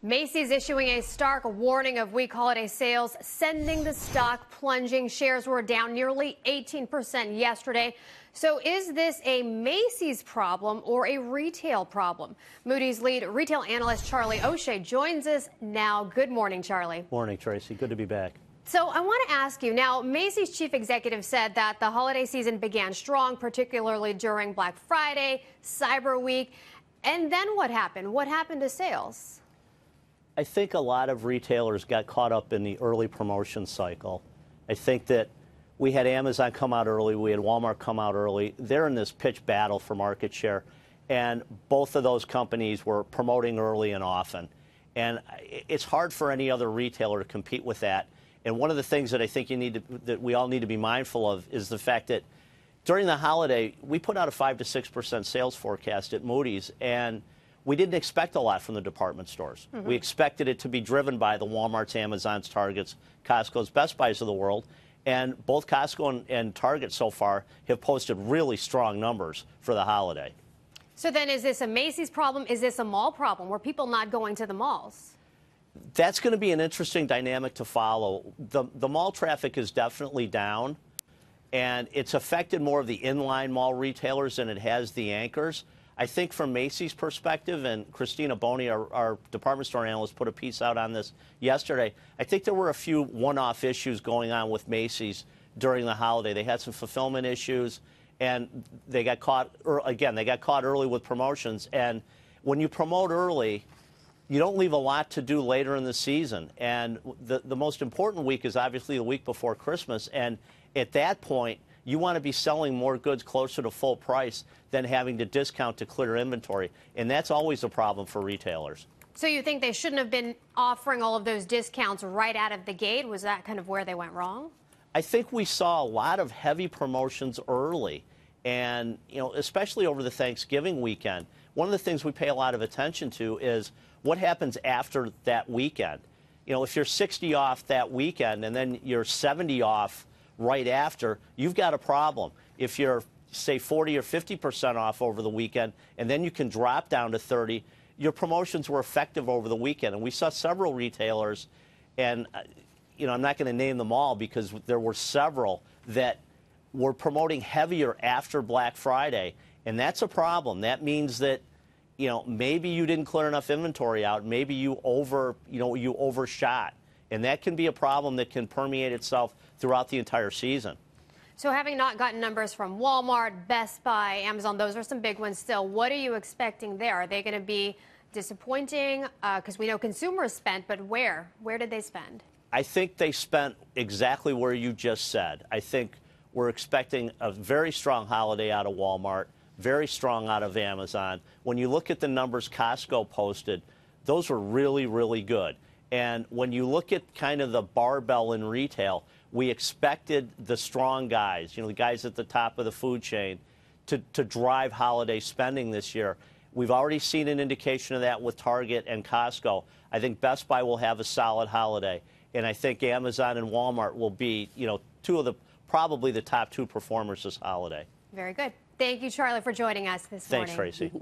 Macy's issuing a stark warning of weak holiday sales, sending the stock plunging. Shares were down nearly 18% yesterday. So is this a Macy's problem or a retail problem? Moody's lead retail analyst Charlie O'Shea joins us now. Good morning, Charlie. Morning, Tracy. Good to be back. So I want to ask you now, Macy's chief executive said that the holiday season began strong, particularly during Black Friday, Cyber Week. And then what happened? What happened to sales? I think a lot of retailers got caught up in the early promotion cycle. I think that we had Amazon come out early, we had Walmart come out early. They're in this pitched battle for market share, and both of those companies were promoting early and often. And it's hard for any other retailer to compete with that. And one of the things that I think that we all need to be mindful of is the fact that during the holiday, we put out a 5 to 6% sales forecast at Moody's, and we didn't expect a lot from the department stores. We expected it to be driven by the Walmarts, Amazons, Targets, Costco's, Best Buys of the world. And both Costco and Target so far have posted really strong numbers for the holiday. So then is this a Macy's problem? Is this a mall problem? Were people not going to the malls? That's going to be an interesting dynamic to follow. The mall traffic is definitely down, and it's affected more of the inline mall retailers than it has the anchors. I think from Macy's perspective, and Christina Boney, our department store analyst, put a piece out on this yesterday, I think there were a few one-off issues going on with Macy's during the holiday. They had some fulfillment issues, and they got caught, again, they got caught early with promotions. And when you promote early, you don't leave a lot to do later in the season. And the most important week is obviously the week before Christmas. And at that point, you want to be selling more goods closer to full price than having to discount to clear inventory. And that's always a problem for retailers. So you think they shouldn't have been offering all of those discounts right out of the gate? Was that kind of where they went wrong? I think we saw a lot of heavy promotions early. And, you know, especially over the Thanksgiving weekend, one of the things we pay a lot of attention to is what happens after that weekend. You know, if you're 60 off that weekend and then you're 70 off right after, you've got a problem. If you're, say, 40 or 50% off over the weekend, and then you can drop down to 30, your promotions were effective over the weekend. And we saw several retailers, and, you know, I'm not going to name them all because there were several that were promoting heavier after Black Friday. And that's a problem. That means that, you know, maybe you didn't clear enough inventory out. Maybe you overshot. And that can be a problem that can permeate itself throughout the entire season. So having not gotten numbers from Walmart, Best Buy, Amazon, those are some big ones still. What are you expecting there? Are they going to be disappointing? Because we know consumers spent, but where? Where did they spend? I think they spent exactly where you just said. I think we're expecting a very strong holiday out of Walmart, very strong out of Amazon. When you look at the numbers Costco posted, those were really, really good. And when you look at kind of the barbell in retail, we expected the strong guys, you know, the guys at the top of the food chain, to drive holiday spending this year. We've already seen an indication of that with Target and Costco. I think Best Buy will have a solid holiday. And I think Amazon and Walmart will be, you know, probably the top two performers this holiday. Very good. Thank you, Charlie, for joining us this morning. Thanks, Tracy.